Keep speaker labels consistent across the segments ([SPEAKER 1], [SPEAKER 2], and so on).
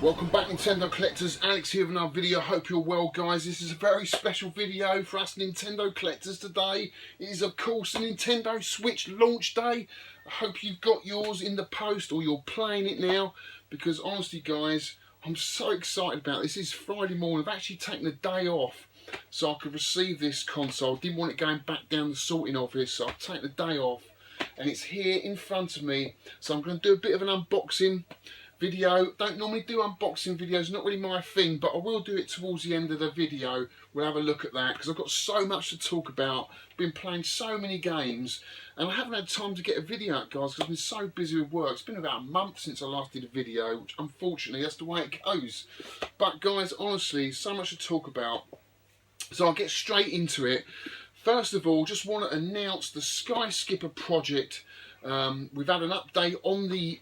[SPEAKER 1] Welcome back, Nintendo collectors. Alex here with another video. Hope you're well, guys. This is a very special video for us Nintendo collectors today. It is of course the Nintendo Switch launch day. I hope you've got yours in the post or you're playing it now, because honestly guys, I'm so excited about this. This is Friday morning. I've actually taken a day off so I could receive this console. Didn't want it going back down the sorting office, so I've taken a day off and it's here in front of me. So I'm going to do a bit of an unboxing video. Don't normally do unboxing videos, not really my thing, but I will do it towards the end of the video. We'll have a look at that because I've got so much to talk about. Been playing so many games and I haven't had time to get a video out, guys, because I've been so busy with work. It's been about a month since I last did a video, which unfortunately that's the way it goes. But guys, honestly, so much to talk about, so I'll get straight into it. First of all, just want to announce the Sky Skipper project. We've had an update on the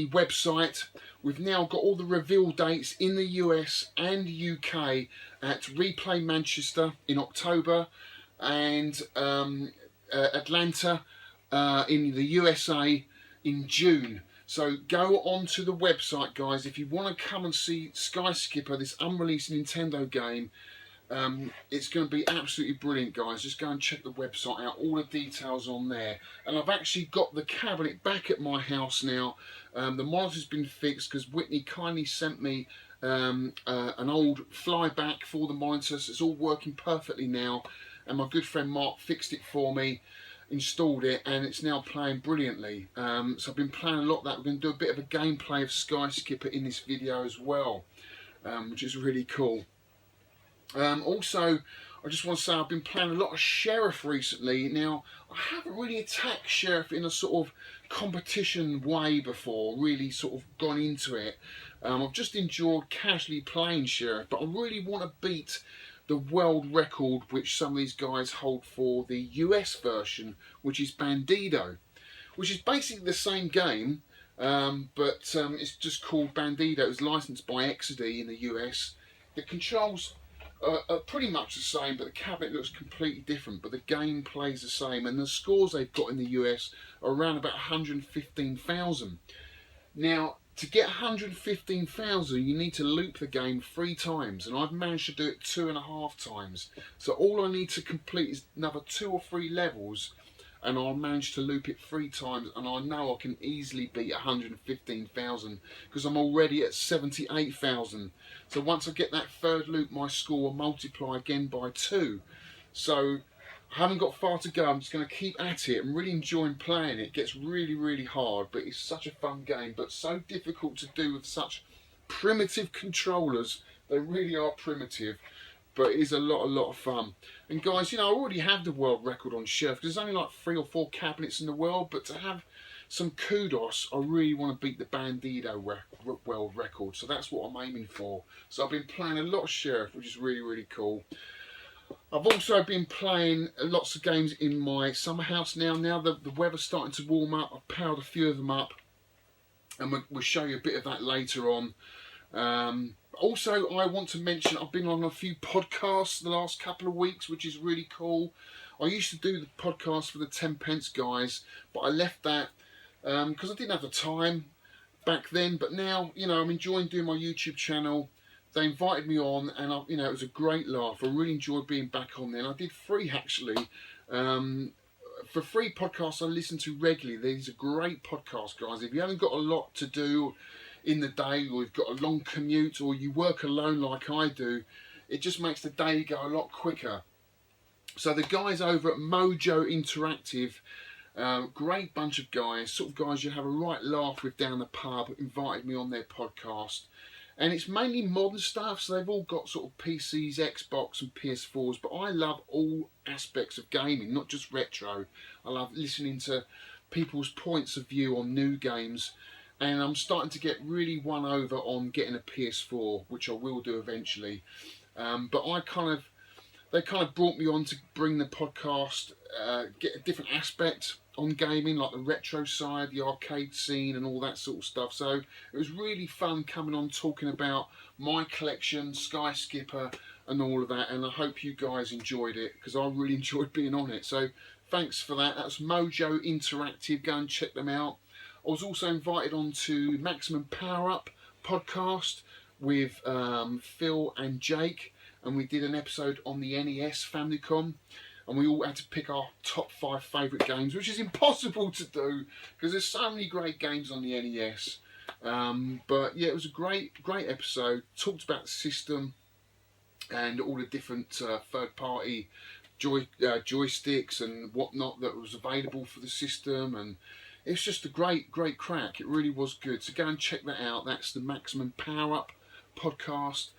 [SPEAKER 1] website. We've now got all the reveal dates in the US and UK at Replay Manchester in October and Atlanta in the USA in June. So go on to the website, guys, if you want to come and see Sky Skipper, this unreleased Nintendo game. It's going to be absolutely brilliant, guys. Just go and check the website out, all the details on there. And I've actually got the cabinet back at my house now. The monitor's been fixed because Whitney kindly sent me an old flyback for the monitors. It's all working perfectly now, and my good friend Mark fixed it for me, installed it, and it's now playing brilliantly. So I've been playing a lot of that. We're going to do a bit of a gameplay of Sky Skipper in this video as well, which is really cool. Also, I just want to say I've been playing a lot of Sheriff recently. Now, I haven't really attacked Sheriff in a sort of competition way before, really sort of gone into it. I've just enjoyed casually playing Sheriff, but I really want to beat the world record which some of these guys hold for the US version, which is Bandido, which is basically the same game, but it's just called Bandido. It's licensed by Exquisite in the US. The controls are pretty much the same, but the cabinet looks completely different, but the game plays the same, and the scores they've got in the US are around about 115,000. Now, to get 115,000 you need to loop the game 3 times, and I've managed to do it 2.5 times. So all I need to complete is another 2 or 3 levels and I'll manage to loop it 3 times, and I know I can easily beat 115,000 because I'm already at 78,000. So once I get that 3rd loop, my score will multiply again by 2. So I haven't got far to go. I'm just going to keep at it. I'm really enjoying playing it. It gets really hard, but it's such a fun game, but so difficult to do with such primitive controllers. They really are primitive, but it is a lot of fun. And guys, you know, I already have the world record on Sheriff. There's only like 3 or 4 cabinets in the world, but to have some kudos, I really want to beat the Bandido world record. So that's what I'm aiming for. So I've been playing a lot of Sheriff, which is really cool. I've also been playing lots of games in my Summerhouse now. Now the weather's starting to warm up, I've powered a few of them up, and we'll show you a bit of that later on. Also, I want to mention I've been on a few podcasts the last couple of weeks, which is really cool. I used to do the podcast for the 10 Pence guys, but I left that because I didn't have the time back then. But now, you know, I'm enjoying doing my YouTube channel. They invited me on, and you know, it was a great laugh. I really enjoyed being back on there. And I did 3 actually. For 3 podcasts I listen to regularly. These are great podcasts, guys. If you haven't got a lot to do in the day, or you've got a long commute, or you work alone like I do, it just makes the day go a lot quicker. So the guys over at Mojo Interactive, great bunch of guys, sort of guys you have a right laugh with down the pub, invited me on their podcast. And it's mainly modern stuff, so they've all got sort of PCs, Xbox and PS4s, but I love all aspects of gaming, not just retro. I love listening to people's points of view on new games, and I'm starting to get really won over on getting a PS4, which I will do eventually. But they kind of brought me on to bring the podcast, get a different aspect on gaming, like the retro side, the arcade scene and all that sort of stuff. So it was really fun coming on talking about my collection, Sky Skipper and all of that, and I hope you guys enjoyed it because I really enjoyed being on it. So thanks for that. That's Mojo Interactive. Go and check them out. I was also invited on to Maximum Power Up podcast with Phil and Jake, and we did an episode on the NES Famicom, and we all had to pick our top 5 favourite games, which is impossible to do because there's so many great games on the NES. But yeah, it was a great episode. Talked about the system and all the different third-party joysticks and whatnot that was available for the system, and it's just a great crack. It really was good. So go and check that out. That's the Maximum Power Up podcast.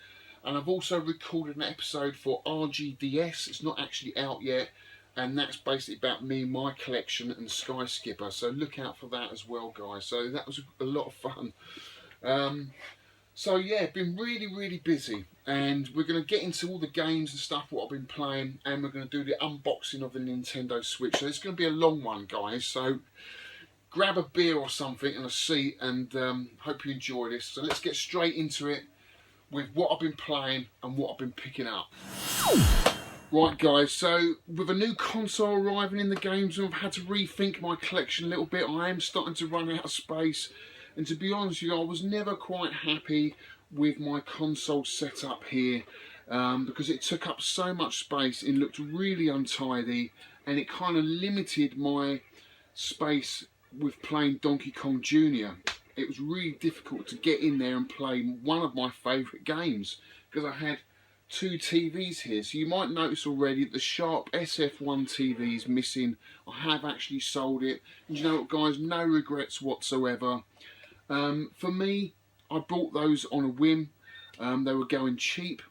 [SPEAKER 1] And I've also recorded an episode for RGDS. It's not actually out yet, and that's basically about me, my collection, and Sky Skipper. So look out for that as well, guys. So that was a lot of fun. So yeah, been really busy, and we're going to get into all the games and stuff what I've been playing, and we're going to do the unboxing of the Nintendo Switch. So it's going to be a long one, guys. So grab a beer or something and a seat, and hope you enjoy this. So let's get straight into it with what I've been playing and what I've been picking up. Right, guys, so with a new console arriving in the games, I've had to rethink my collection a little bit. I am starting to run out of space, and to be honest with you, I was never quite happy with my console setup here because it took up so much space. It looked really untidy, and it kind of limited my space with playing Donkey Kong Jr. It was really difficult to get in there and play one of my favourite games because I had 2 TVs here. So you might notice already that the Sharp SF1 TV is missing. I have actually sold it. And you know what, guys, no regrets whatsoever. For me, I bought those on a whim. They were going cheap.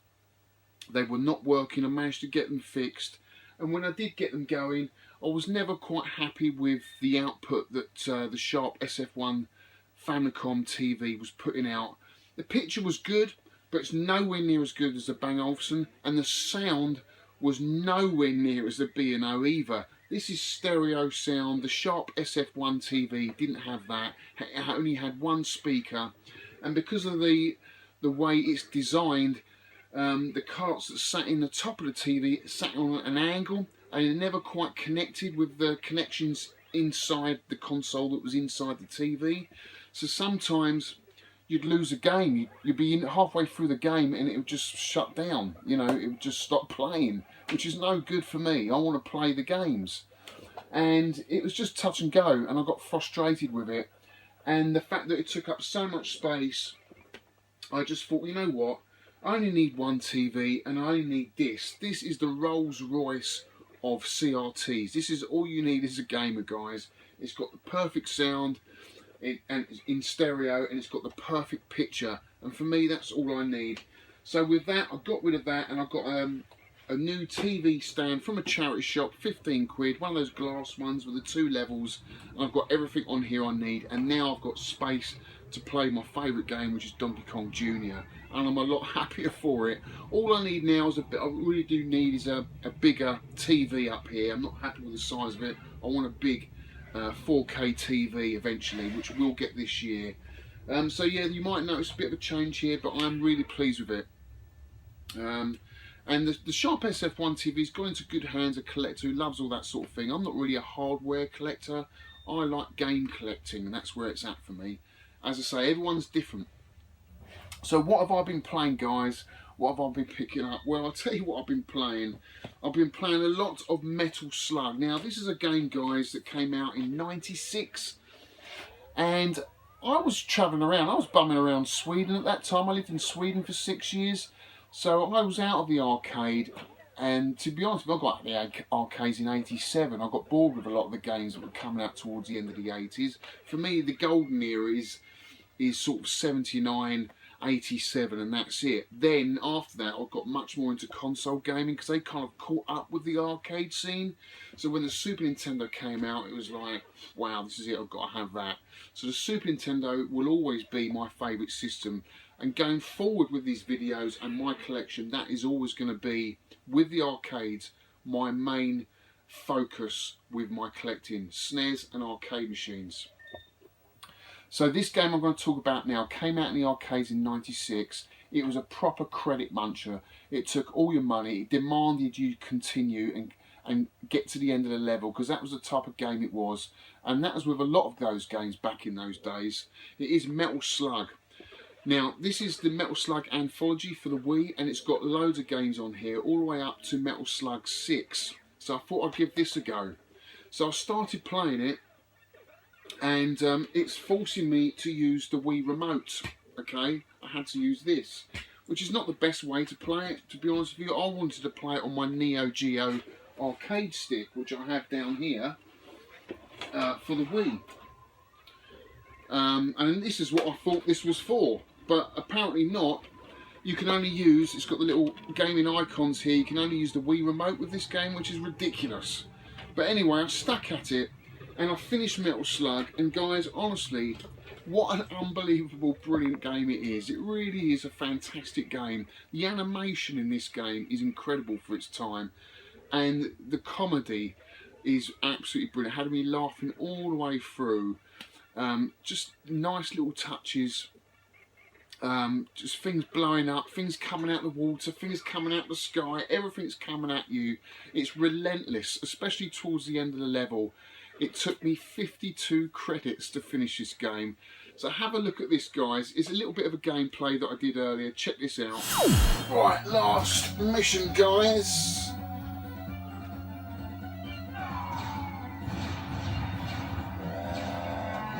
[SPEAKER 1] They were not working. I managed to get them fixed. And when I did get them going, I was never quite happy with the output that the Sharp SF1 Famicom TV was putting out. The picture was good, but it's nowhere near as good as the Bang & Olufsen, and the sound was nowhere near as the B&O either. This is stereo sound. The Sharp SF1 TV didn't have that. It only had 1 speaker, and because of the way it's designed, the carts that sat in the top of the TV sat on an angle, and it never quite connected with the connections inside the console that was inside the TV. So sometimes you'd lose a game. You'd be halfway through the game and it would just shut down. You know, it would just stop playing, which is no good for me. I want to play the games. And it was just touch and go, and I got frustrated with it. And the fact that it took up so much space, I just thought, you know what? I only need 1 TV, and I only need this. This is the Rolls Royce of CRTs. This is all you need as a gamer, guys. It's got the perfect sound, and it's in stereo, and it's got the perfect picture, and for me that's all I need. So with that, I got rid of that, and I got a new TV stand from a charity shop, 15 quid, one of those glass ones with the 2 levels, and I've got everything on here I need, and now I've got space to play my favourite game, which is Donkey Kong Jr., and I'm a lot happier for it. All I need now is I really do need is a bigger TV up here. I'm not happy with the size of it. I want a big 4K TV eventually, which we'll get this year. So yeah, you might notice a bit of a change here, but I'm really pleased with it. And the Sharp SF1 TV's gone into good hands, a collector who loves all that sort of thing. I'm not really a hardware collector. I like game collecting, and that's where it's at for me. As I say, everyone's different. So what have I been playing, guys? What have I been picking up? Well, I'll tell you what I've been playing. I've been playing a lot of Metal Slug. Now, this is a game, guys, that came out in '96. And I was travelling around. I was bumming around Sweden at that time. I lived in Sweden for 6 years. So I was out of the arcade. And to be honest, I got the arcades in '87. I got bored with a lot of the games that were coming out towards the end of the '80s. For me, the golden era is sort of '79, '87, and that's it. Then after that, I got much more into console gaming because they kind of caught up with the arcade scene. So when the Super Nintendo came out, it was like, wow, this is it, I've got to have that. So the Super Nintendo will always be my favourite system. And going forward with these videos and my collection, that is always going to be, with the arcades, my main focus with my collecting SNES and arcade machines. So this game I'm going to talk about now came out in the arcades in '96. It was a proper credit muncher. It took all your money. It demanded you continue and get to the end of the level, because that was the type of game it was. And that was with a lot of those games back in those days. It is Metal Slug. Now, this is the Metal Slug Anthology for the Wii, and it's got loads of games on here, all the way up to Metal Slug 6. So I thought I'd give this a go. So I started playing it, and it's forcing me to use the Wii remote. Okay, I had to use this, which is not the best way to play it, to be honest with you. I wanted to play it on my Neo Geo arcade stick, which I have down here for the Wii. And this is what I thought this was for, but apparently not. You can only use, it's got the little gaming icons here, you can only use the Wii remote with this game, which is ridiculous. But anyway, I stuck at it, and I finished Metal Slug, and guys, honestly, what an unbelievable, brilliant game it is. It really is a fantastic game. The animation in this game is incredible for its time, and the comedy is absolutely brilliant. It had me laughing all the way through. Just nice little touches, just things blowing up, things coming out of the water, things coming out of the sky, everything's coming at you. It's relentless, especially towards the end of the level. It took me 52 credits to finish this game. So have a look at this, guys. It's a little bit of a gameplay that I did earlier. Check this out. Right, last mission, guys.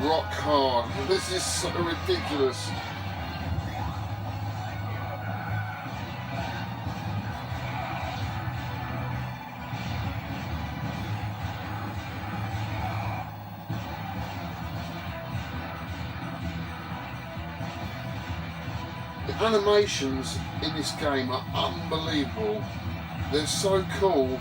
[SPEAKER 1] Rock hard. This is so ridiculous. The animations in this game are unbelievable. They're so cool.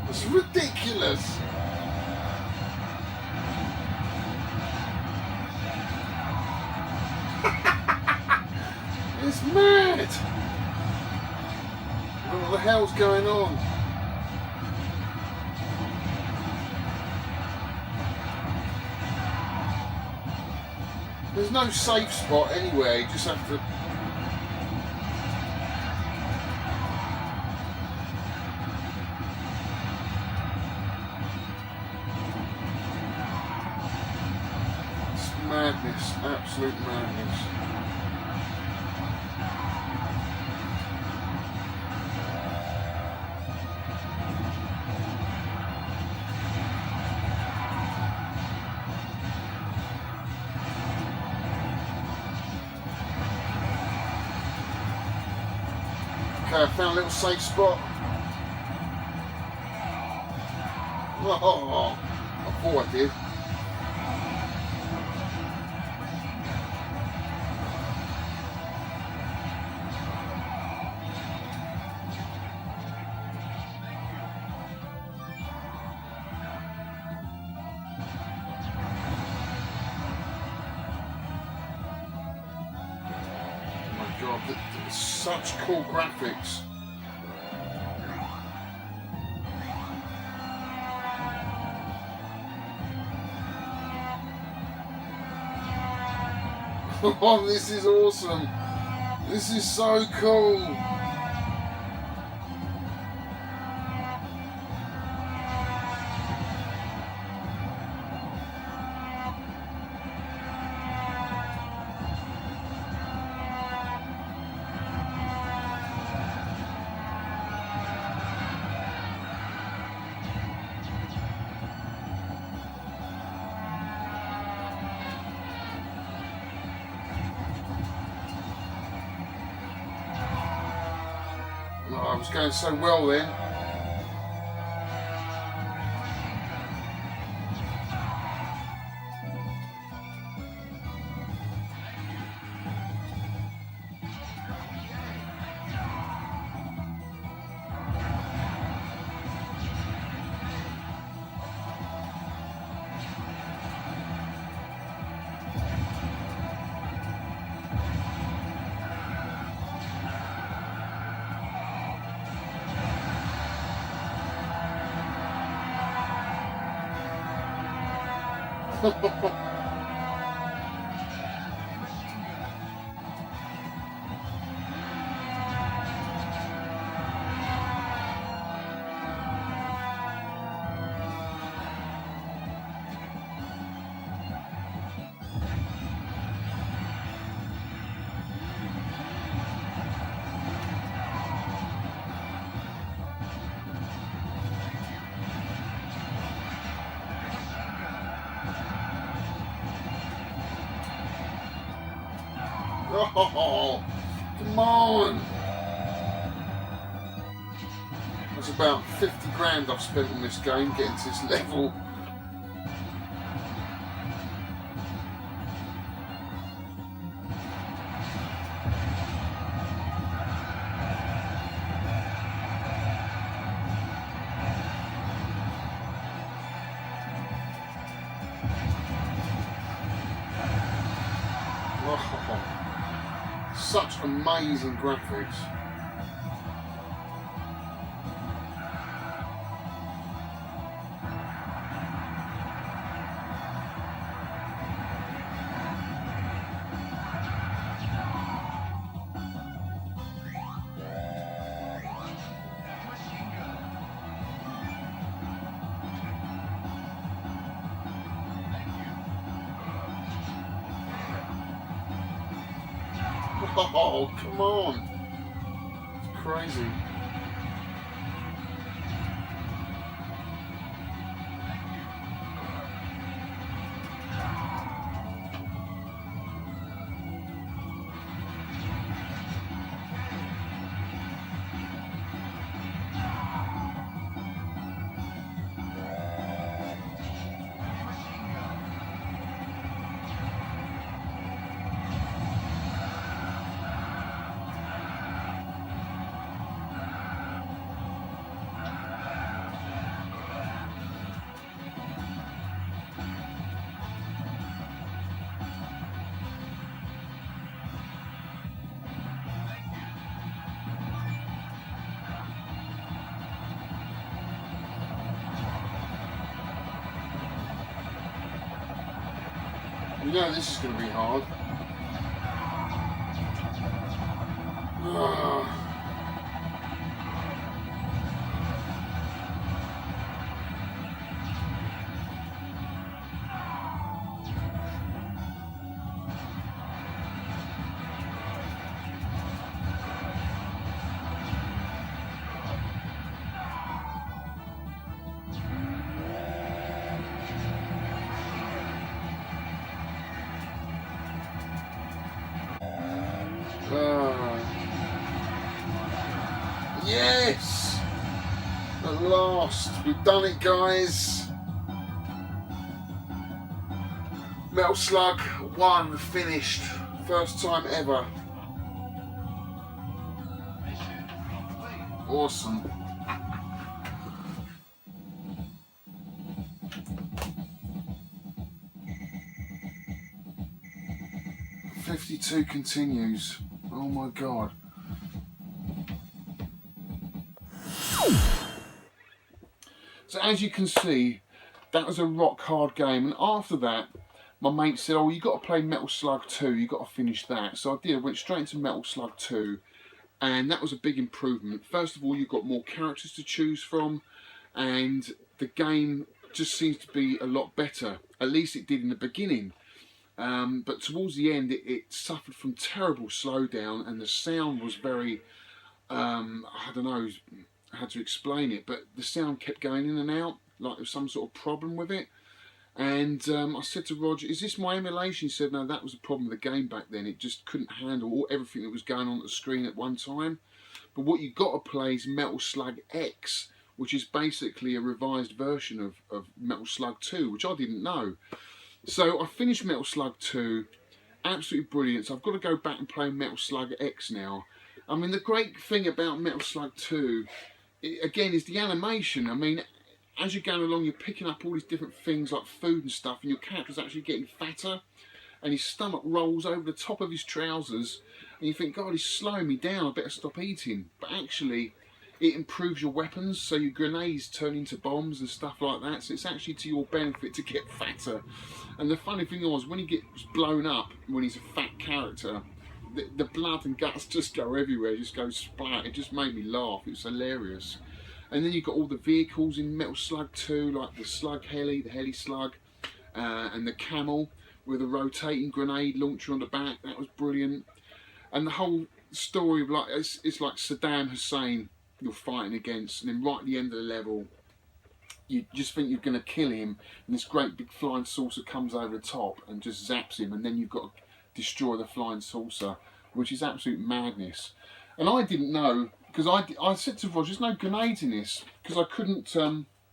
[SPEAKER 1] It's ridiculous. It's mad. What the hell's going on? There's no safe spot anywhere. You just have to. Madness, absolute madness. Okay, I found a little safe spot. Oh, I thought I did. God, such cool graphics. Oh, this is awesome. This is so cool. Oh, I was going so well then. Oh, come on! That's about 50 grand I've spent on this game getting to this level. Oh. Such amazing graphics. Oh, come on. It's crazy. You know this is going to be hard. Yes! At last, we've done it, guys. Metal Slug 1 finished. First time ever. Awesome. '52 continues. Oh my god. So as you can see, that was a rock hard game, and after that my mate said, oh, you got to play Metal Slug 2, you got to finish that. So I did. I went straight into Metal Slug 2, and that was a big improvement. First of all, you've got more characters to choose from, and the game just seems to be a lot better. At least it did in the beginning. But towards the end it suffered from terrible slowdown, and the sound was very, I don't know how to explain it, but the sound kept going in and out, like there was some sort of problem with it. And I said to Roger, is this my emulation? He said, no, that was the problem with the game back then. It just couldn't handle everything that was going on the screen at one time. But what you've got to play is Metal Slug X, which is basically a revised version of Metal Slug 2, which I didn't know. So I finished Metal Slug 2, absolutely brilliant. So I've got to go back and play Metal Slug X now. I mean, the great thing about Metal Slug 2, again, is the animation. I mean, as you're going along, you're picking up all these different things like food and stuff, and your character's actually getting fatter, and his stomach rolls over the top of his trousers, and you think, God, he's slowing me down, I better stop eating. But actually, It improves your weapons, so your grenades turn into bombs and stuff like that. So it's actually to your benefit to get fatter. And the funny thing was, when he gets blown up, when he's a fat character, the blood and guts just go everywhere, just go splat. It just made me laugh. It was hilarious. And then you've got all the vehicles in Metal Slug 2, like the slug heli, the heli slug, and the camel with a rotating grenade launcher on the back. That was brilliant. And the whole story of, like, it's like Saddam Hussein you're fighting against, and then right at the end of the level you just think you're going to kill him, and this great big flying saucer comes over the top and just zaps him, and then you've got to destroy the flying saucer, which is absolute madness. And I didn't know, because I said to Roger, there's no grenades in this, because I couldn't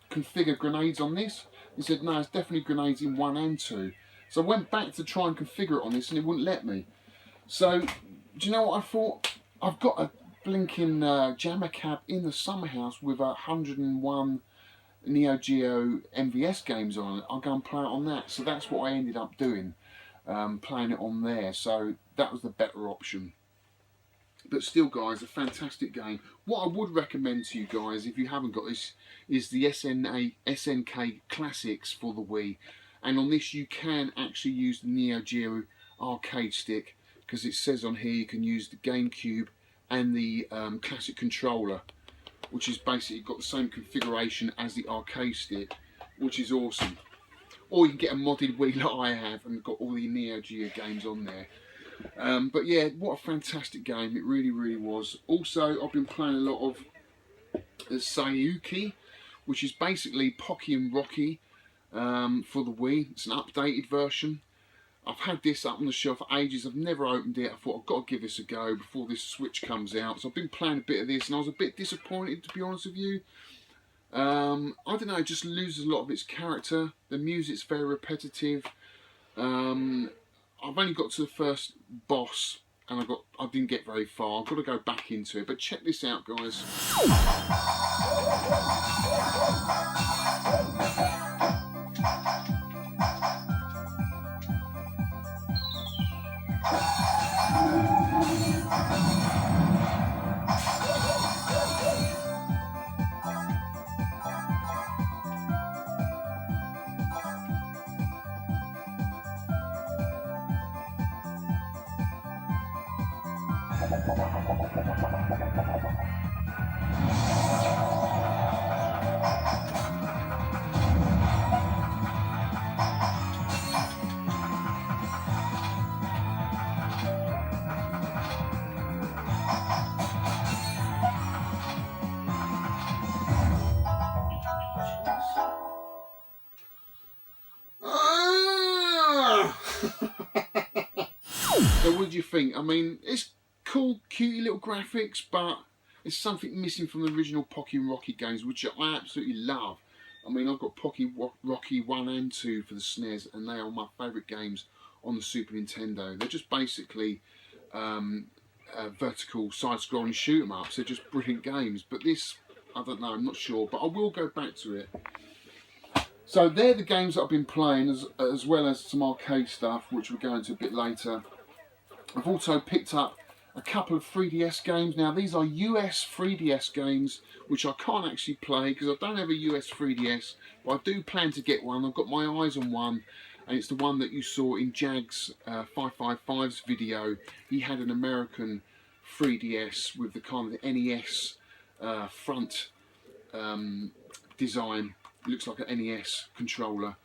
[SPEAKER 1] configure grenades on this. He said, no, it's definitely grenades in 1 and 2. So I went back to try and configure it on this, and it wouldn't let me. So, do you know what I thought? I've got a blinking jammer cab in the Summerhouse with 101 Neo Geo MVS games on it. I'll go and play it on that. So that's what I ended up doing, playing it on there. So that was the better option. But still, guys, a fantastic game. What I would recommend to you guys, if you haven't got this, is the SNK Classics for the Wii. And on this you can actually use the Neo Geo arcade stick, because it says on here you can use the GameCube and the classic controller, which is basically got the same configuration as the arcade stick, which is awesome. Or you can get a modded Wii like I have and got all the Neo Geo games on there. But yeah, what a fantastic game, it really, really was. Also, I've been playing a lot of Sayuki, which is basically Pocky and Rocky for the Wii. It's an updated version. I've had this up on the shelf for ages. I've never opened it. I thought I've got to give this a go before this Switch comes out. So I've been playing a bit of this, and I was a bit disappointed, to be honest with you. I don't know, it just loses a lot of its character. The music's very repetitive. I've only got to the first boss, and I didn't get very far. I've got to go back into it. But check this out, guys. So what do you think? I mean, it's cool, cutie little graphics, but there's something missing from the original Pocky and Rocky games, which I absolutely love. I mean, I've got Pocky Rocky 1 and 2 for the SNES, and they are my favourite games on the Super Nintendo. They're just basically vertical side-scrolling shoot-em-ups. They're just brilliant games. But this, I don't know, I'm not sure, but I will go back to it. So they're the games that I've been playing, as well as some arcade stuff, which we'll go into a bit later. I've also picked up a couple of 3DS games. Now these are US 3DS games, which I can't actually play because I don't have a US 3DS, but I do plan to get one. I've got my eyes on one, and it's the one that you saw in Jag's 555's video. He had an American 3DS with the kind of the NES front design. It looks like an NES controller.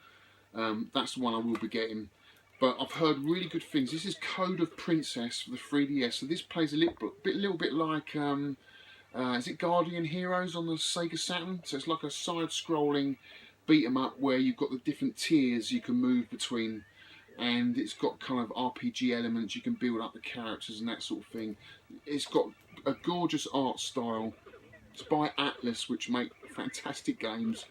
[SPEAKER 1] That's the one I will be getting. But I've heard really good things. This is Code of Princess for the 3DS. So this plays a little bit like, is it Guardian Heroes on the Sega Saturn? So it's like a side-scrolling beat-em-up where you've got the different tiers you can move between. And it's got kind of RPG elements. You can build up the characters and that sort of thing. It's got a gorgeous art style. It's by Atlas, which make fantastic games.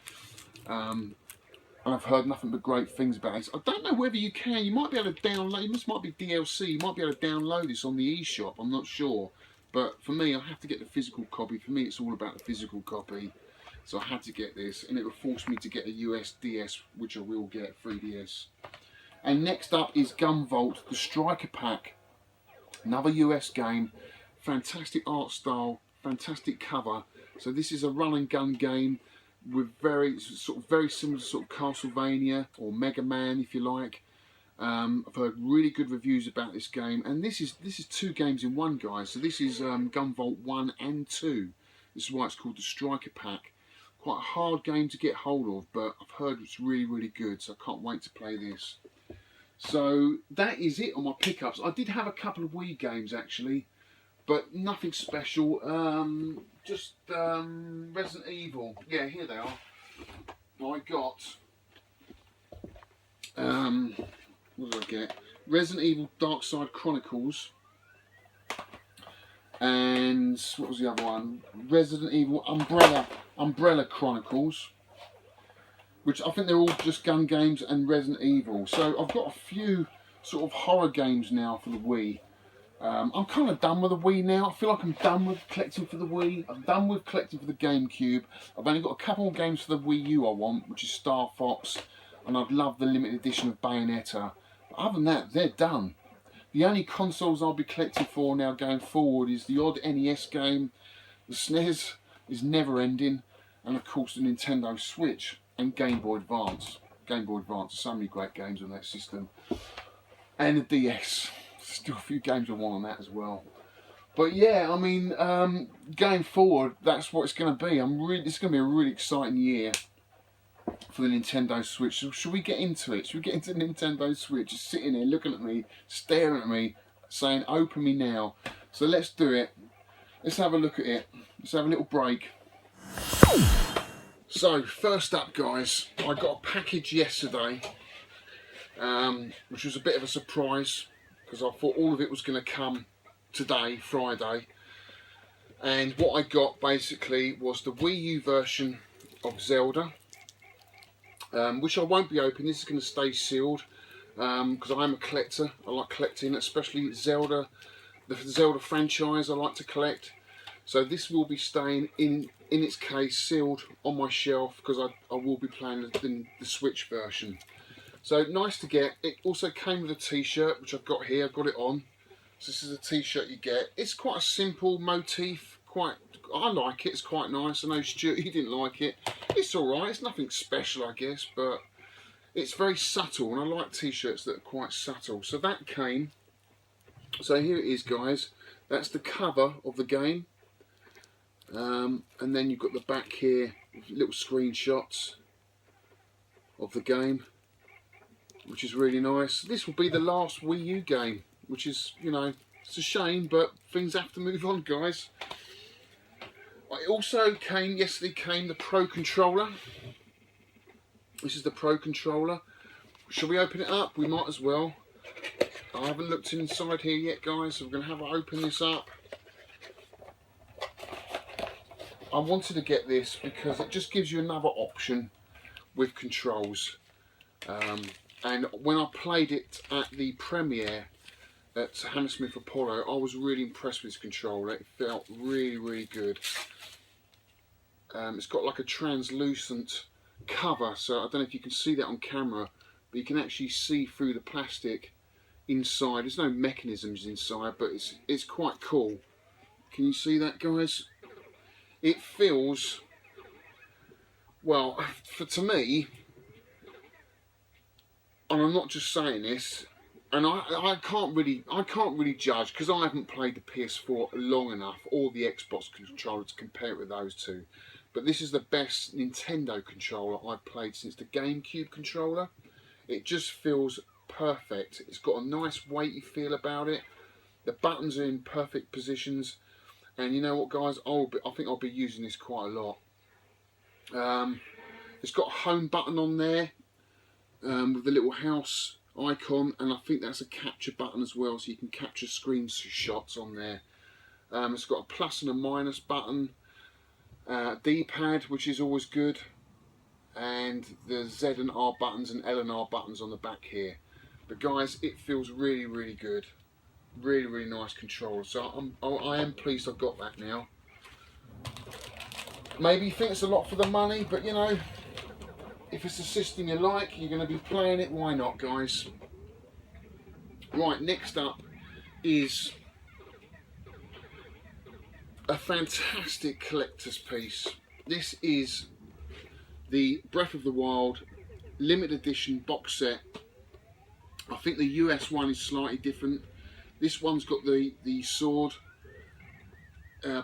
[SPEAKER 1] And I've heard nothing but great things about this. I don't know whether you can. You might be able to download. This might be DLC. You might be able to download this on the eShop. I'm not sure. But for me, I have to get the physical copy. For me, it's all about the physical copy. So I had to get this. And it will force me to get a US DS, which I will get, 3DS. And next up is Gunvolt, the Striker Pack. Another US game. Fantastic art style. Fantastic cover. So this is a run and gun game with very similar to sort of Castlevania or Mega Man, if you like. I've heard really good reviews about this game, and this is 2 games in one, guys. So this is Gunvolt 1 and 2. This is why it's called the Striker Pack. Quite a hard game to get hold of, but I've heard it's really, really good, so I can't wait to play this. So that is it on my pickups. I did have a couple of Wii games actually, but nothing special. Just Resident Evil. Yeah, here they are. I got what did I get? Resident Evil Dark Side Chronicles, and what was the other one? Resident Evil Umbrella Chronicles, which I think they're all just gun games, and Resident Evil. So I've got a few sort of horror games now for the Wii. I'm kind of done with the Wii now. I feel like I'm done with collecting for the Wii. I'm done with collecting for the GameCube. I've only got a couple more games for the Wii U I want, which is Star Fox, and I'd love the limited edition of Bayonetta. But other than that, they're done. The only consoles I'll be collecting for now going forward is the odd NES game, the SNES is never ending, and of course the Nintendo Switch and Game Boy Advance. Game Boy Advance, so many great games on that system. And the DS. Still a few games I want on that as well. But yeah, I mean, going forward, that's what it's going to be. It's going to be a really exciting year for the Nintendo Switch. So should we get into it? Should we get into the Nintendo Switch? Just sitting there looking at me, staring at me, saying, open me now. So let's do it. Let's have a look at it. Let's have a little break. So first up, guys, I got a package yesterday, which was a bit of a surprise, because I thought all of it was going to come today, Friday. And what I got basically was the Wii U version of Zelda, which I won't be opening. This is going to stay sealed, because I am a collector. I like collecting, especially Zelda, the Zelda franchise I like to collect. So this will be staying in its case, sealed on my shelf, because I will be playing the Switch version. So nice to get. It also came with a t-shirt, which I've got here. I've got it on. So this is a t-shirt you get. It's quite a simple motif. I like it. It's quite nice. I know Stuart, he didn't like it. It's alright. It's nothing special, I guess, but it's very subtle, and I like t-shirts that are quite subtle. So that came. So here it is, guys. That's the cover of the game. And then you've got the back here, little screenshots of the game, which is really nice. This will be the last Wii U game, which is, you know, it's a shame, but things have to move on, guys. It also came, yesterday came the Pro Controller. This is the Pro Controller. Shall we open it up? We might as well. I haven't looked inside here yet, guys, so we're going to have to open this up. I wanted to get this because it just gives you another option with controls. And when I played it at the premiere at Hammersmith Apollo, I was really impressed with this controller. It felt really, really good. It's got like a translucent cover, so I don't know if you can see that on camera, but you can actually see through the plastic inside. There's no mechanisms inside, but it's quite cool. Can you see that, guys? It feels, well, to me, and I'm not just saying this, and I can't really judge, because I haven't played the PS4 long enough or the Xbox controller to compare it with those two. But this is the best Nintendo controller I've played since the GameCube controller. It just feels perfect. It's got a nice weighty feel about it. The buttons are in perfect positions. And you know what, guys, I think I'll be using this quite a lot. It's got a home button on there with the little house icon, and I think that's a capture button as well, so you can capture screenshots on there. It's got a plus and a minus button, D-pad, which is always good, and the Z and R buttons and L and R buttons on the back here. But guys, it feels really, really good. Really, really nice controller. So I am pleased I've got that now. Maybe you think it's a lot for the money, but you know, if it's a system you like, you're going to be playing it, why not, guys? Right, next up is a fantastic collector's piece. This is the Breath of the Wild limited edition box set. I think the US one is slightly different. This one's got the sword,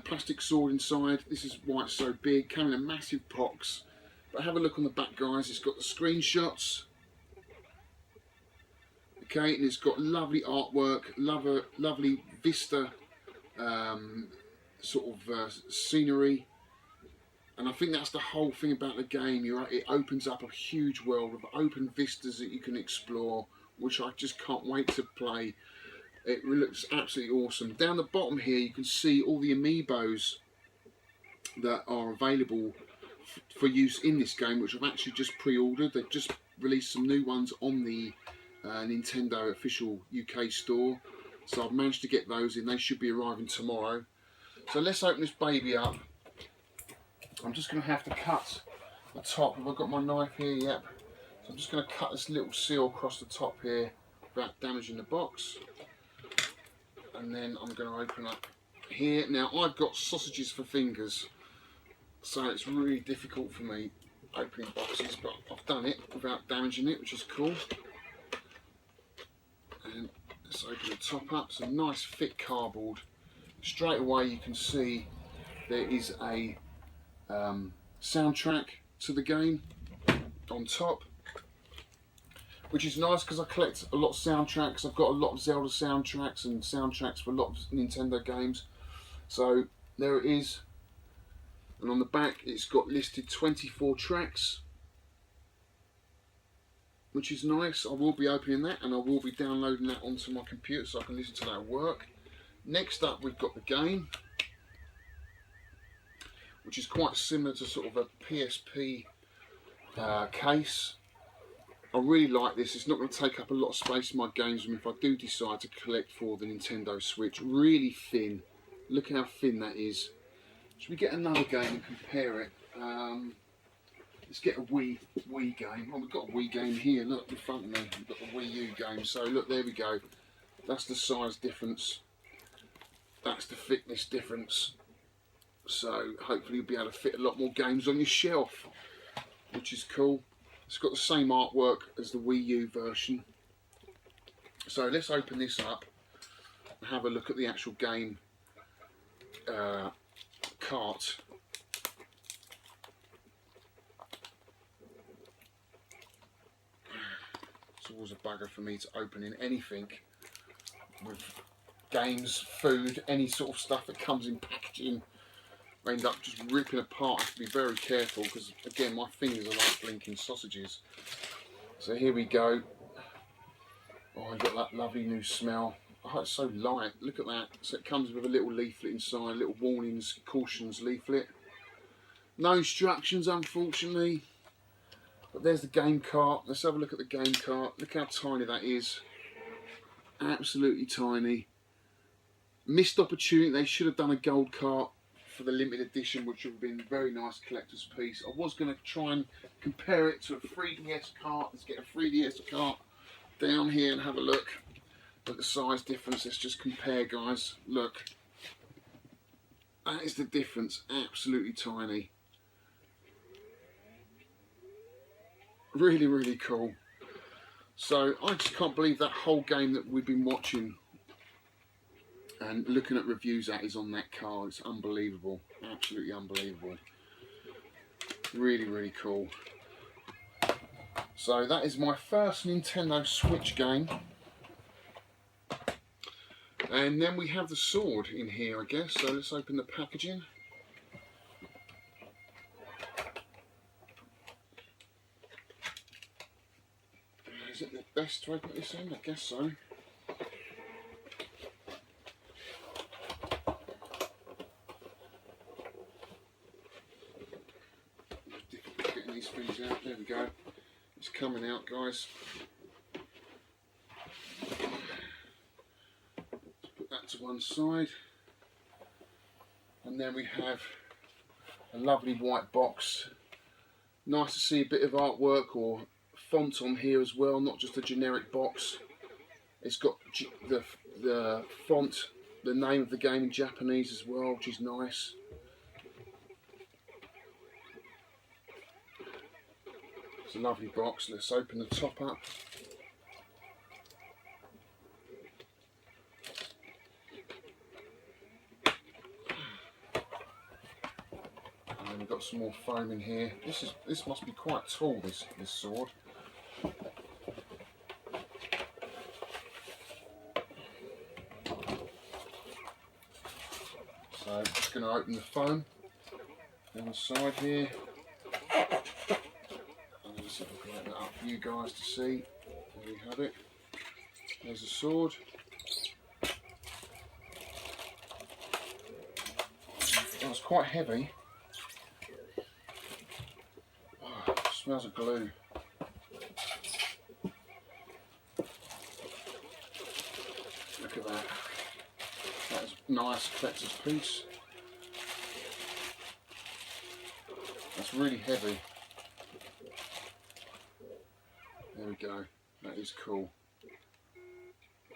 [SPEAKER 1] plastic sword inside. This is why it's so big, came in a massive box. But have a look on the back, guys. It's got the screenshots. Okay, and it's got lovely artwork, lovely vista sort of scenery. And I think that's the whole thing about the game. It opens up a huge world of open vistas that you can explore, which I just can't wait to play. It looks absolutely awesome. Down the bottom here, you can see all the amiibos that are available for use in this game, which I've actually just pre-ordered. They've just released some new ones on the Nintendo official UK store. So I've managed to get those in. They should be arriving tomorrow. So let's open this baby up. I'm just going to have to cut the top. Have I got my knife here? Yep. So I'm just going to cut this little seal across the top here without damaging the box. And then I'm going to open up here. Now I've got sausages for fingers, so it's really difficult for me opening boxes, but I've done it without damaging it, which is cool. And let's open the top up. Some nice thick cardboard. Straight away you can see there is a soundtrack to the game on top, which is nice because I collect a lot of soundtracks. I've got a lot of Zelda soundtracks and soundtracks for a lot of Nintendo games. So there it is. And on the back it's got listed 24 tracks, which is nice. I will be opening that and I will be downloading that onto my computer so I can listen to that at work. Next up we've got the game, which is quite similar to sort of a PSP case. I really like this. It's not going to take up a lot of space in my games room if I do decide to collect for the Nintendo Switch. Really thin. Look how thin that is. Should we get another game and compare it? Let's get a Wii game. Oh, we've got a Wii game here. Look in front of me. We've got the Wii U game. So look, there we go. That's the size difference. That's the thickness difference. So hopefully you'll be able to fit a lot more games on your shelf, which is cool. It's got the same artwork as the Wii U version. So let's open this up and have a look at the actual game cart. It's always a bugger for me to open in anything with games, food, any sort of stuff that comes in packaging. I end up just ripping apart. I have to be very careful because, again, my fingers are like blinking sausages. So here we go. Oh, I've got that lovely new smell. Oh, it's so light. Look at that. So it comes with a little leaflet inside, a little warnings, cautions leaflet. No instructions, unfortunately. But there's the game cart. Let's have a look at the game cart. Look how tiny that is. Absolutely tiny. Missed opportunity. They should have done a gold cart for the limited edition, which would have been a very nice collector's piece. I was going to try and compare it to a 3DS cart. Let's get a 3DS cart down here and have a look at the size difference. Let's just compare, guys. Look, that is the difference. Absolutely tiny. Really, really cool. So I just can't believe that whole game that we've been watching and looking at reviews at is on that card. It's unbelievable. Absolutely unbelievable. Really, really cool. So that is my first Nintendo Switch game. And then we have the sword in here, I guess. So let's open the packaging. Is it the best to open this in? I guess so. Difficult getting these things out. There we go. It's coming out, guys. Put that to one side. And then we have a lovely white box. Nice to see a bit of artwork or font on here as well, not just a generic box. It's got the font the name of the game in Japanese as well, which is nice. It's a lovely box. Let's open the top up. And we've got some more foam in here. This must be quite tall, this sword. So I'm just going to open the foam on the side here. And let's see if I can open that up for you guys to see. There we have it. There's the sword. Oh, it's quite heavy. Oh, it smells of glue. Look at that. That's a nice collector's piece. That's really heavy. There we go. That is cool.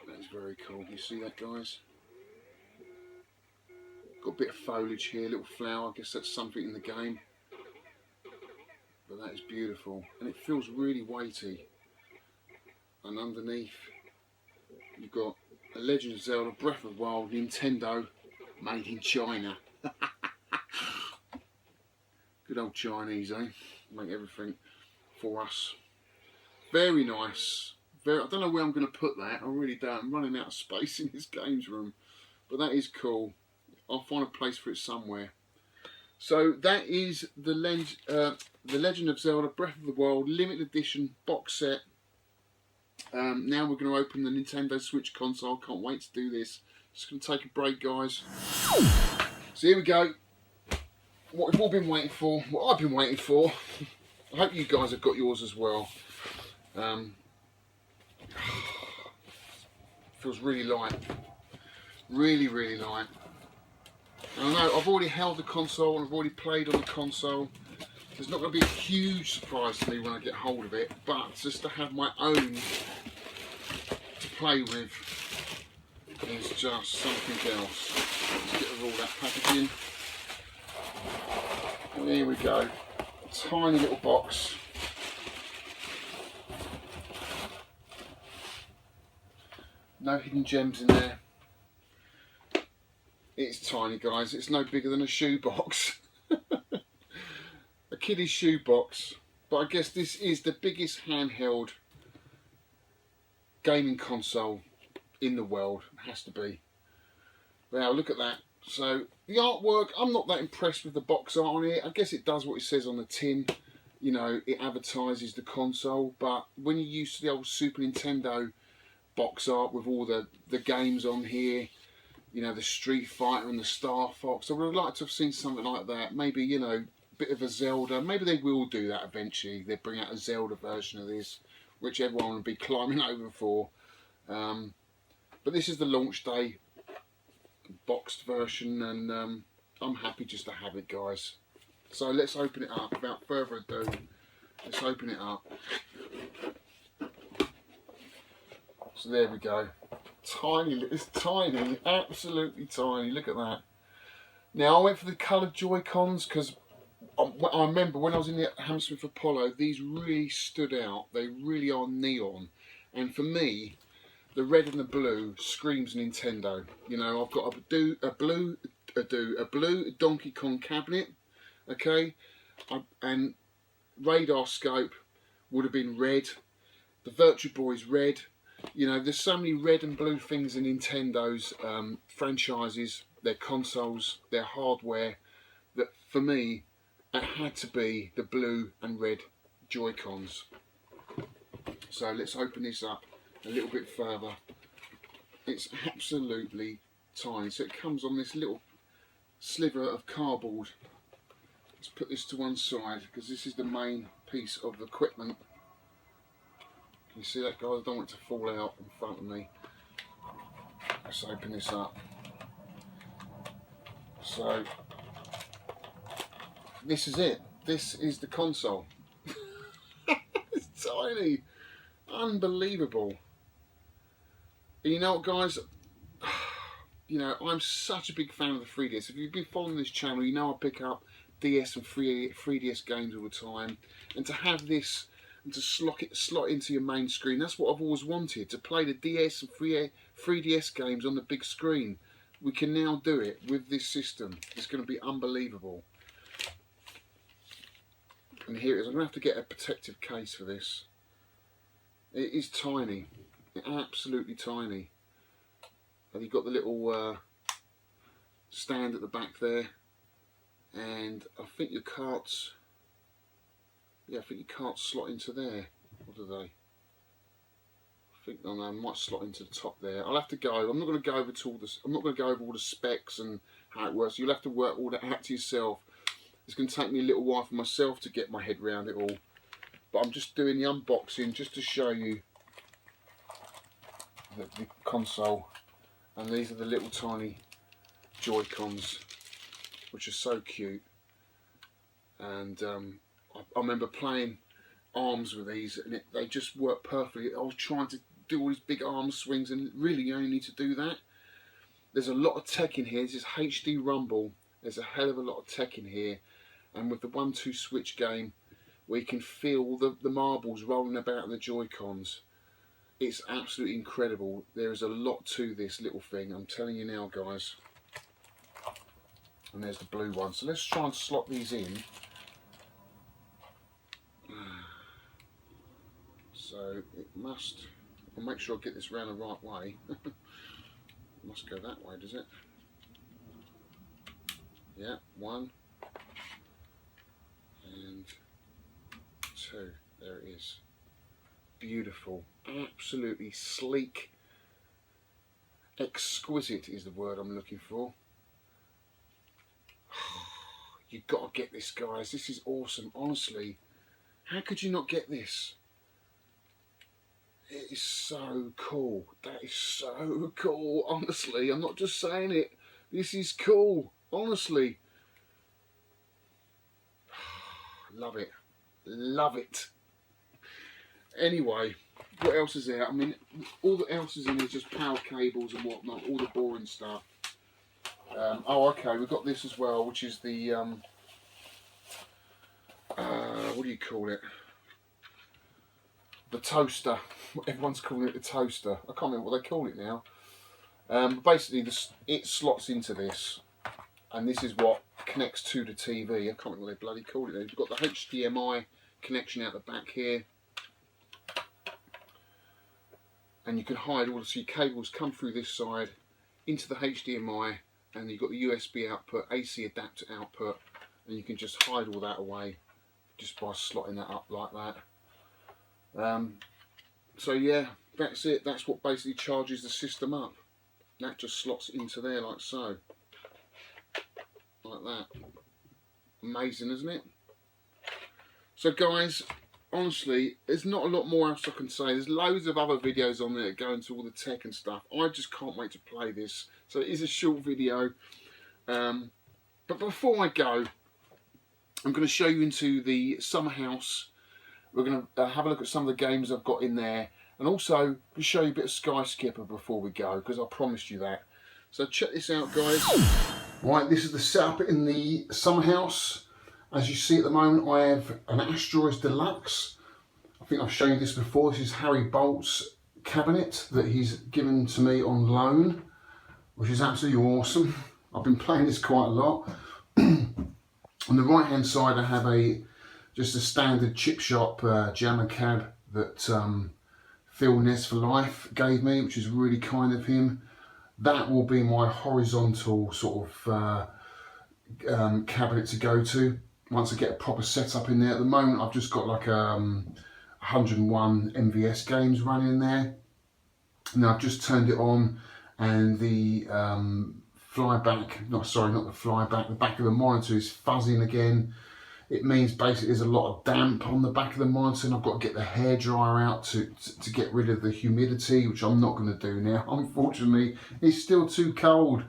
[SPEAKER 1] That is very cool. You see that, guys? Got a bit of foliage here, a little flower. I guess that's something in the game. But that is beautiful. And it feels really weighty. And underneath, you've got a Legend of Zelda Breath of the Wild Nintendo made in China. Good old Chinese, eh? Make everything for us. Very nice. I don't know where I'm going to put that. I really don't. I'm running out of space in this games room. But that is cool. I'll find a place for it somewhere. So that is the Legend of Zelda Breath of the Wild limited edition box set. Now we're going to open the Nintendo Switch console. Can't wait to do this. Just going to take a break, guys. So here we go. What we've all been waiting for. What I've been waiting for. I hope you guys have got yours as well. Feels really light. Really, really light. And I know I've already held the console and I've already played on the console. It's not going to be a huge surprise to me when I get hold of it, but just to have my own to play with is just something else. Let's get rid of all that packaging. And here we go. Tiny little box. No hidden gems in there. It's tiny, guys. It's no bigger than a shoebox. A kiddie's shoebox. But I guess this is the biggest handheld gaming console in the world. It has to be. Wow, look at that. So the artwork, I'm not that impressed with the box art on it. I guess it does what it says on the tin. You know, it advertises the console. But when you're used to the old Super Nintendo box art with all the games on here, you know, the Street Fighter and the Star Fox, I would have liked to have seen something like that. Maybe, you know, a bit of a Zelda. Maybe they will do that eventually. They'll bring out a Zelda version of this, which everyone will be climbing over for. But this is the launch day boxed version, and I'm happy just to have it, guys. So let's open it up. Without further ado, let's open it up. So there we go. Tiny, it's tiny, absolutely tiny. Look at that. Now I went for the coloured Joy-Cons because I remember when I was in the Hammersmith Apollo, these really stood out. They really are neon, and for me, the red and the blue screams Nintendo. You know, I've got a blue Donkey Kong cabinet, okay, and radar scope would have been red. The Virtual Boy's red. You know, there's so many red and blue things in Nintendo's franchises, their consoles, their hardware, that for me, it had to be the blue and red Joy-Cons. So let's open this up a little bit further. It's absolutely tiny. So it comes on this little sliver of cardboard. Let's put this to one side because this is the main piece of equipment. You see that, guys? I don't want it to fall out in front of me. Let's open this up. So this is it. This is the console. It's tiny. Unbelievable. And you know what, guys? you know, I'm such a big fan of the 3DS. If you've been following this channel, you know I pick up DS and 3DS games all the time. And to have this and to slot into your main screen, that's what I've always wanted, to play the DS and 3DS games on the big screen. We can now do it with this system. It's going to be unbelievable. And here it is. I'm going to have to get a protective case for this. It is tiny, absolutely tiny. And you've got the little stand at the back there, and I think your carts, yeah, I think your carts slot into there. What do they? I think they might slot into the top there. I'll have to go. I'm not going to go over to all this. I'm not going to go over all the specs and how it works. You'll have to work all that out to yourself. It's going to take me a little while for myself to get my head around it all. But I'm just doing the unboxing just to show you the console. And these are the little tiny Joy-Cons, which are so cute. And I remember playing arms with these, and they just work perfectly. I was trying to do all these big arm swings, and really you only need to do that. There's a lot of tech in here. This is HD Rumble. There's a hell of a lot of tech in here. And with the 1-2 switch game, where you can feel the marbles rolling about in the Joy-Cons, it's absolutely incredible. There is a lot to this little thing, I'm telling you now, guys. And there's the blue one. So let's try and slot these in. So it must, I'll make sure I get this round the right way. It must go that way, does it? Yeah, 1 and 2. There it is. Beautiful, absolutely sleek, exquisite is the word I'm looking for. You've got to get this, guys. This is awesome, honestly. How could you not get this? It is so cool. That is so cool, honestly. I'm not just saying it. This is cool, honestly. Love it. Love it. Anyway, what else is there? I mean, all that else is in here is just power cables and whatnot, all the boring stuff. Oh, okay, we've got this as well, which is the, what do you call it? The toaster. Everyone's calling it the toaster. I can't remember what they call it now. Basically, it slots into this, and this is what connects to the TV. I can't remember what they bloody call it. You've got the HDMI connection out the back here. And you can hide all the cables come through this side into the HDMI, and you've got the USB output, AC adapter output, and you can just hide all that away just by slotting that up like that. So yeah, that's it. That's what basically charges the system up. That just slots into there like so, like that. Amazing, isn't it? So guys, honestly, there's not a lot more else I can say. There's loads of other videos on there that go into all the tech and stuff. I just can't wait to play this. So it is a short video. But before I go, I'm going to show you into the Summerhouse. We're going to have a look at some of the games I've got in there. And also, to show you a bit of Sky Skipper before we go, because I promised you that. So check this out, guys. Right, this is the setup in the Summerhouse. As you see at the moment, I have an Asteroids Deluxe. I think I've shown you this before. This is Harry Bolt's cabinet that he's given to me on loan, which is absolutely awesome. I've been playing this quite a lot. On the right hand side, I have just a standard chip shop jammer cab that Phil Ness for Life gave me, which is really kind of him. That will be my horizontal sort of cabinet to go to once I get a proper setup in there. At the moment, I've just got like 101 MVS games running in there. Now I've just turned it on, and the flyback, the back of the monitor is fuzzing again. It means basically there's a lot of damp on the back of the monitor, and I've got to get the hairdryer out to get rid of the humidity, which I'm not going to do now. Unfortunately, it's still too cold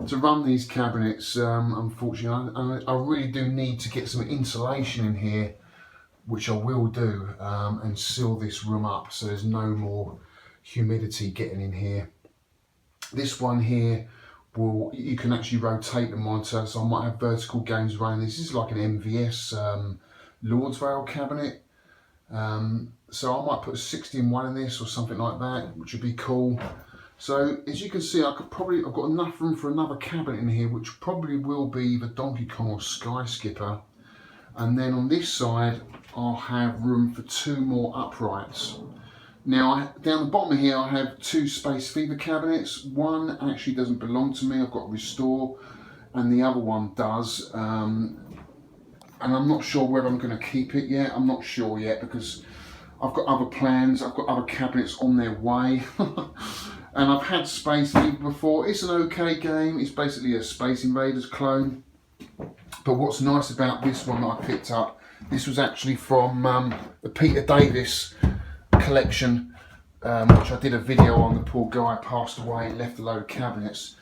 [SPEAKER 1] to run these cabinets. Unfortunately, I really do need to get some insulation in here, which I will do, and seal this room up so there's no more humidity getting in here. This one here you can actually rotate the monitor, so I might have vertical games running. This is like an MVS Lord's Vale cabinet. So I might put a 60-in-1 in this or something like that, which would be cool. So as you can see, I've got enough room for another cabinet in here, which probably will be either Donkey Kong or Sky Skipper. And then on this side, I'll have room for 2 more uprights. Now, down the bottom here, I have 2 Space Fever cabinets. One actually doesn't belong to me, I've got to restore, and the other one does. And I'm not sure whether I'm going to keep it yet. I'm not sure yet because I've got other plans. I've got other cabinets on their way. And I've had Space Fever before. It's an okay game. It's basically a Space Invaders clone. But what's nice about this one that I picked up, this was actually from the Peter Davis collection, which I did a video on. The poor guy passed away and left a load of cabinets.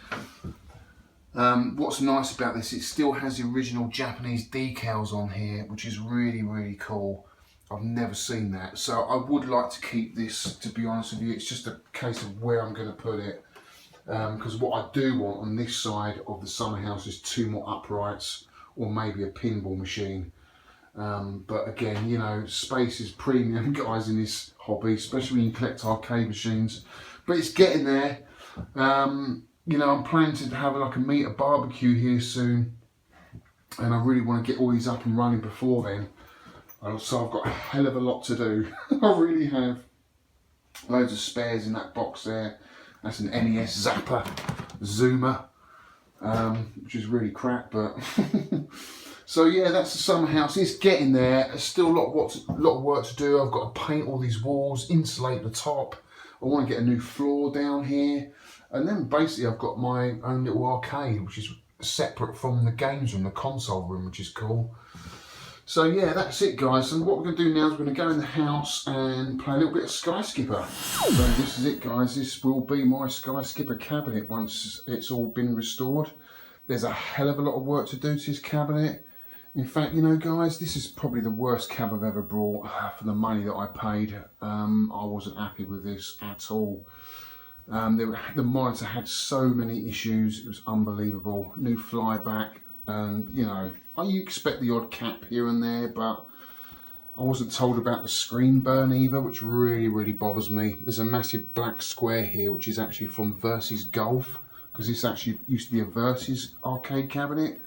[SPEAKER 1] What's nice about this, it still has the original Japanese decals on here, which is really, really cool. I've never seen that, so I would like to keep this, to be honest with you. It's just a case of where I'm going to put it, because what I do want on this side of the Summerhouse is 2 more uprights, or maybe a pinball machine. But again, you know, space is premium, guys, in this hobby, especially when you collect arcade machines. But it's getting there. You know, I'm planning to have like a meat barbecue here soon, and I really want to get all these up and running before then. So I've got a hell of a lot to do. I really have. Loads of spares in that box there. That's an NES Zapper Zoomer, which is really crap, but so yeah, that's the Summerhouse. It's getting there. There's still a lot of work to do. I've got to paint all these walls, insulate the top. I want to get a new floor down here, and then basically I've got my own little arcade, which is separate from the games room, the console room, which is cool. So yeah, that's it, guys. And what we're going to do now is we're going to go in the house and play a little bit of Sky Skipper. So this is it, guys. This will be my Sky Skipper cabinet once it's all been restored. There's a hell of a lot of work to do to this cabinet. In fact, you know, guys, this is probably the worst cab I've ever brought for the money that I paid. I wasn't happy with this at all. The monitor had so many issues. It was unbelievable. New flyback, and you know, you expect the odd cap here and there, but I wasn't told about the screen burn either, which really, really bothers me. There's a massive black square here, which is actually from Versus Golf, because this actually used to be a Versus arcade cabinet.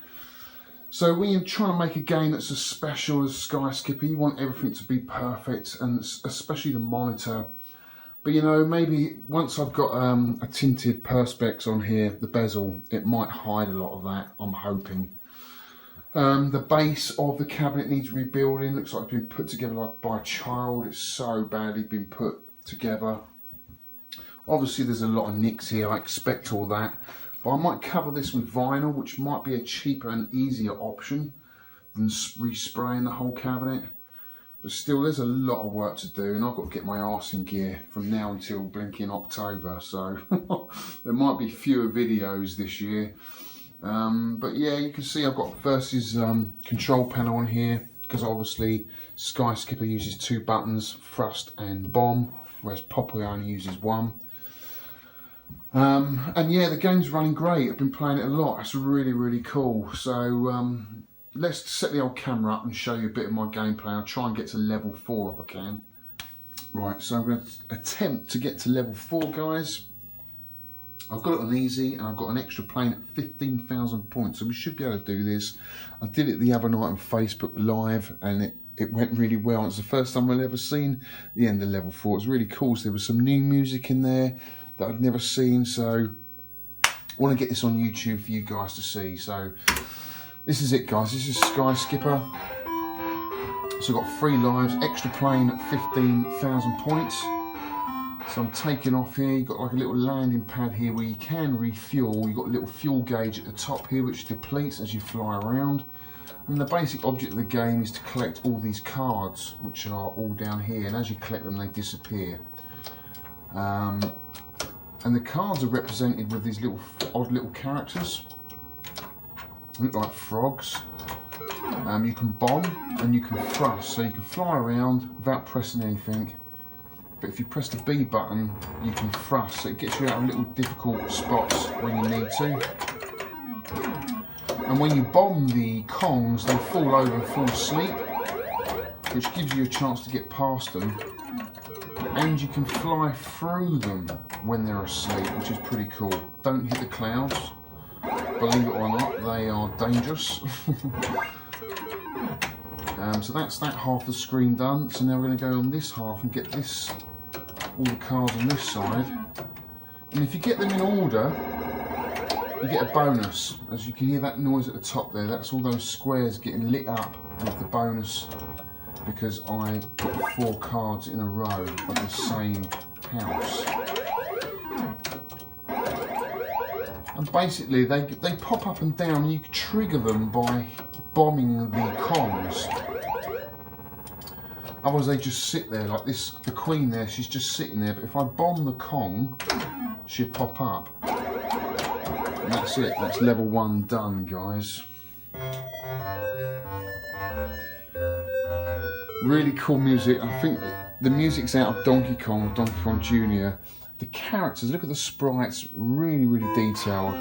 [SPEAKER 1] So when you're trying to make a game that's as special as Sky Skipper, you want everything to be perfect, and especially the monitor. But you know, maybe once I've got a tinted perspex on here, the bezel, it might hide a lot of that, I'm hoping. The base of the cabinet needs rebuilding. Looks like it's been put together like by a child. It's so badly been put together. Obviously there's a lot of nicks here, I expect all that. But I might cover this with vinyl, which might be a cheaper and easier option than respraying the whole cabinet. But still, there's a lot of work to do, and I've got to get my arse in gear from now until blinking October. So there might be fewer videos this year. But yeah, you can see I've got Versus control panel on here, because obviously Sky Skipper uses 2 buttons, thrust and bomb, whereas Popeye only uses 1. And yeah, the game's running great. I've been playing it a lot. It's really, really cool. So let's set the old camera up and show you a bit of my gameplay. I'll try and get to level 4 if I can. Right, so I'm going to attempt to get to level 4, guys. I've got it on easy, and I've got an extra plane at 15,000 points, so we should be able to do this. I did it the other night on Facebook Live, and it went really well. It's the first time I've ever seen the end of level 4. It's really cool. So there was some new music in there that I'd never seen, so I want to get this on YouTube for you guys to see. So this is it, guys. This is Sky Skipper. So I've got 3 lives, extra plane at 15,000 points. So I'm taking off here. You've got like a little landing pad here where you can refuel. You've got a little fuel gauge at the top here which depletes as you fly around. And the basic object of the game is to collect all these cards, which are all down here, and as you collect them they disappear. And the cards are represented with these little odd little characters. Look like frogs. You can bomb and you can thrust, so you can fly around without pressing anything. but if you press the B button, you can thrust, so it gets you out of little difficult spots when you need to. And when you bomb the Kongs, they fall over and fall asleep, which gives you a chance to get past them. And you can fly through them when they're asleep, which is pretty cool. Don't hit the clouds. Believe it or not, they are dangerous. So that's that half the screen done. So now we're going to go on this half and get this, all the cards on this side. And if you get them in order, you get a bonus. As you can hear that noise at the top there, that's all those squares getting lit up with the bonus, because I put 4 cards in a row of the same house. And basically they pop up and down, and you can trigger them by bombing the Kongs. Otherwise they just sit there like this. The queen there, she's just sitting there, but if I bomb the Kong, she'll pop up. And that's it, that's level 1 done, guys. Really cool music. I think the music's out of Donkey Kong or Donkey Kong Jr. The characters, look at the sprites, really, really detailed.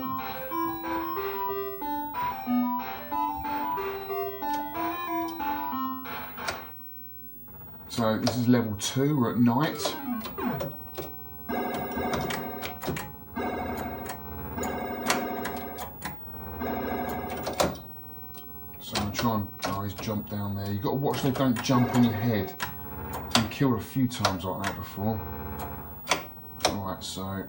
[SPEAKER 1] So this is level 2, we're at night. So I'm trying, oh, he's jumped down there. You've got to watch they don't jump on your head. Been killed a few times like that before. Alright, so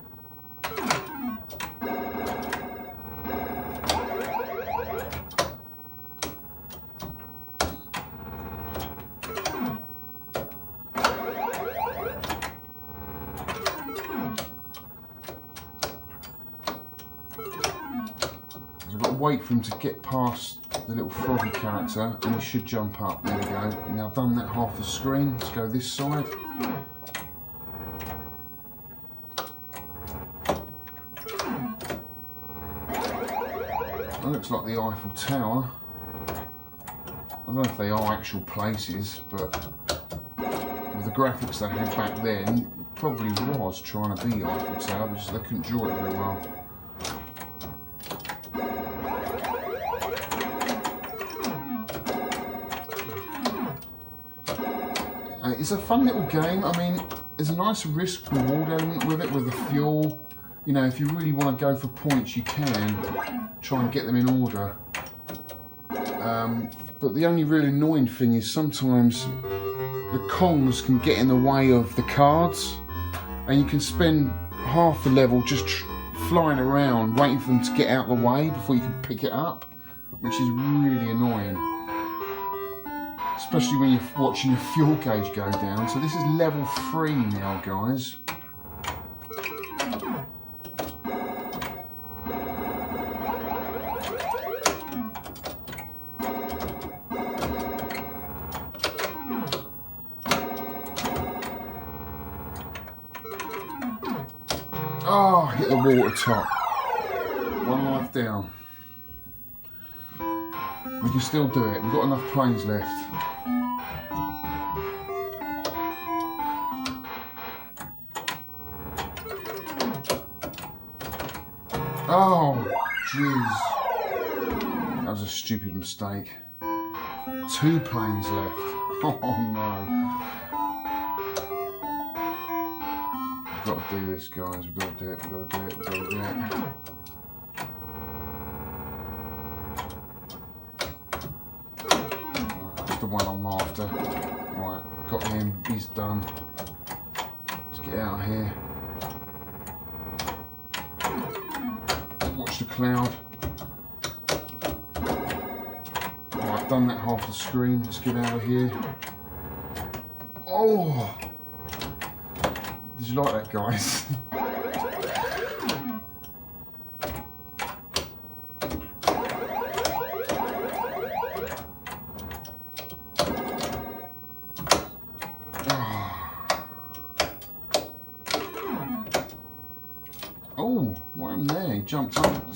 [SPEAKER 1] we've got to wait for him to get past the little froggy character and he should jump up. There we go. Now I've done that half the screen. Let's go this side. That looks like the Eiffel Tower. I don't know if they are actual places, but with the graphics they had back then, it probably was trying to be Eiffel Tower, but just they couldn't draw it very well. It's a fun little game. I mean, there's a nice risk reward element with it, with the fuel. You know, if you really want to go for points, you can try and get them in order. But the only really annoying thing is sometimes the Kongs can get in the way of the cards, and you can spend half the level just flying around waiting for them to get out of the way before you can pick it up, which is really annoying. Especially when you're watching your fuel gauge go down. So this is level 3 now, guys. Oh, hit the water top. 1 life down. We can still do it. We've got enough planes left. Oh, jeez. That was a stupid mistake. 2 planes left. Oh no. We've got to do this, guys. We've got to do it. We've got to do it. We've got to do it. That's the one I'm after. Right, got him. He's done. Let's get out of here. Watch the cloud. Oh, I've done that half the screen. Let's get out of here. Oh! Did you like that, guys? Oh, what happened there? He jumped up,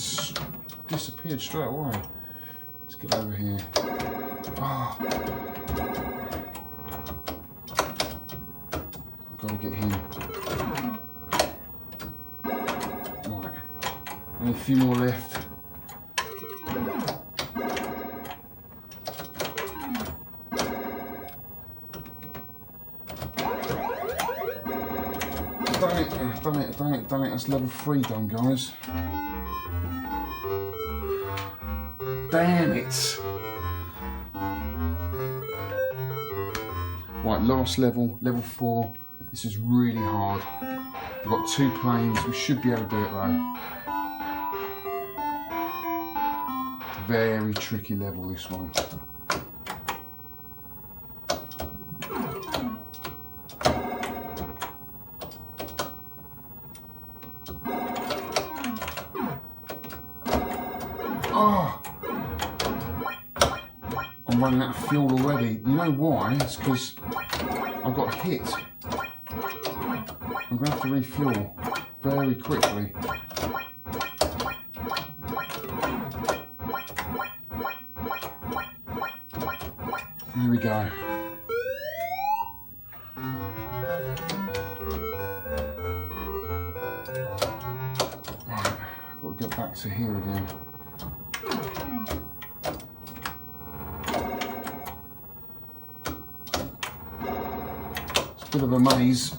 [SPEAKER 1] disappeared straight away. Let's get over here. Oh. Got to forget him. Right, only a few more left. Done it. That's level 3 done, guys. Damn it. Right, last level, level 4. This is really hard. We've got 2 planes. We should be able to do it though. Very tricky level, this one. Oh, I'm running out of fuel already. You know why? It's because I got hit. I'm going to have to refuel very quickly. Here we go. Right, I've got to get back to here again. Bit of a maze.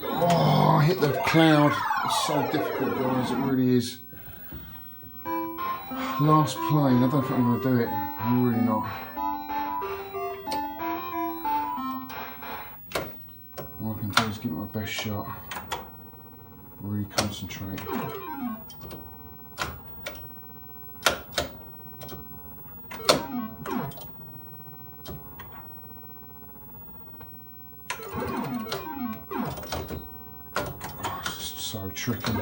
[SPEAKER 1] Oh, I hit the cloud. It's so difficult, guys, it really is. Last plane, I don't think I'm going to do it. I'm really not. All I can do is give it my best shot. Really concentrate. So tricky.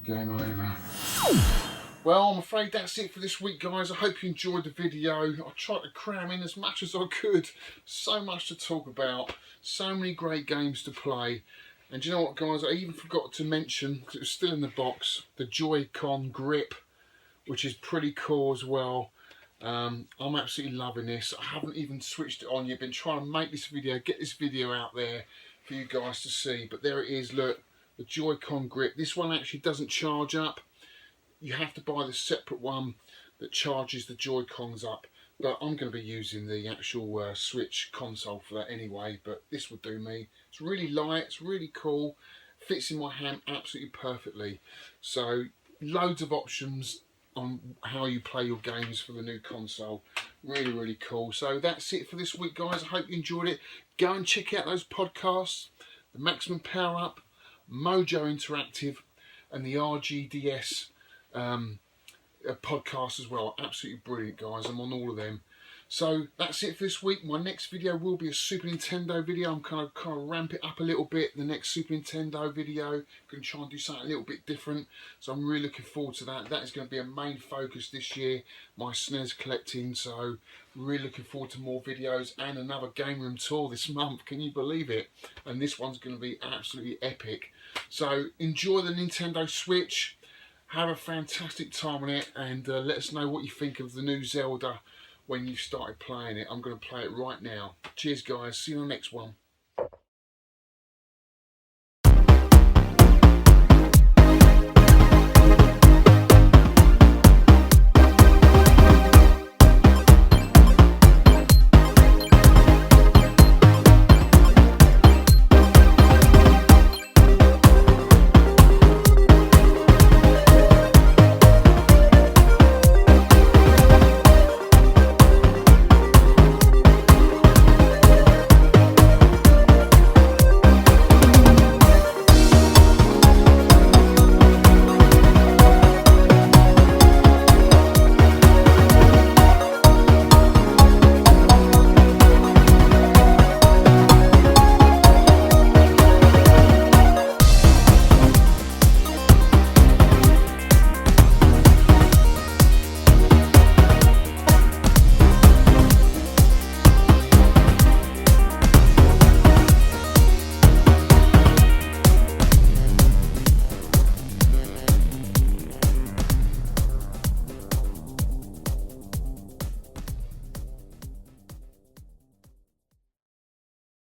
[SPEAKER 1] Game over. Well, I'm afraid that's it for this week, guys. I hope you enjoyed the video. I tried to cram in as much as I could. So much to talk about. So many great games to play. And do you know what, guys? I even forgot to mention, because it was still in the box, the Joy-Con grip, which is pretty cool as well. I'm absolutely loving this. I haven't even switched it on yet. Been trying to make this video, get this video out there for you guys to see. But there it is, look, the Joy-Con grip. This one actually doesn't charge up. You have to buy the separate one that charges the Joy-Cons up. But I'm going to be using the actual Switch console for that anyway. But this will do me. It's really light, it's really cool. Fits in my hand absolutely perfectly. So loads of options on how you play your games for the new console. Really, really cool. So that's it for this week, guys. I hope you enjoyed it. Go and check out those podcasts, the Maximum Power Up, Mojo Interactive, and the RGDS podcast as well. Absolutely brilliant, guys. I'm on all of them. So that's it for this week. My next video will be a Super Nintendo video. I'm kind of ramp it up a little bit. The next Super Nintendo video, I'm going to try and do something a little bit different. So I'm really looking forward to that. That is going to be a main focus this year, my SNES collecting. So really looking forward to more videos and another game room tour this month. Can you believe it? And this one's going to be absolutely epic. So enjoy the Nintendo Switch. Have a fantastic time on it, and let us know what you think of the new Zelda when you've started playing it. I'm going to play it right now. Cheers, guys. See you on the next one.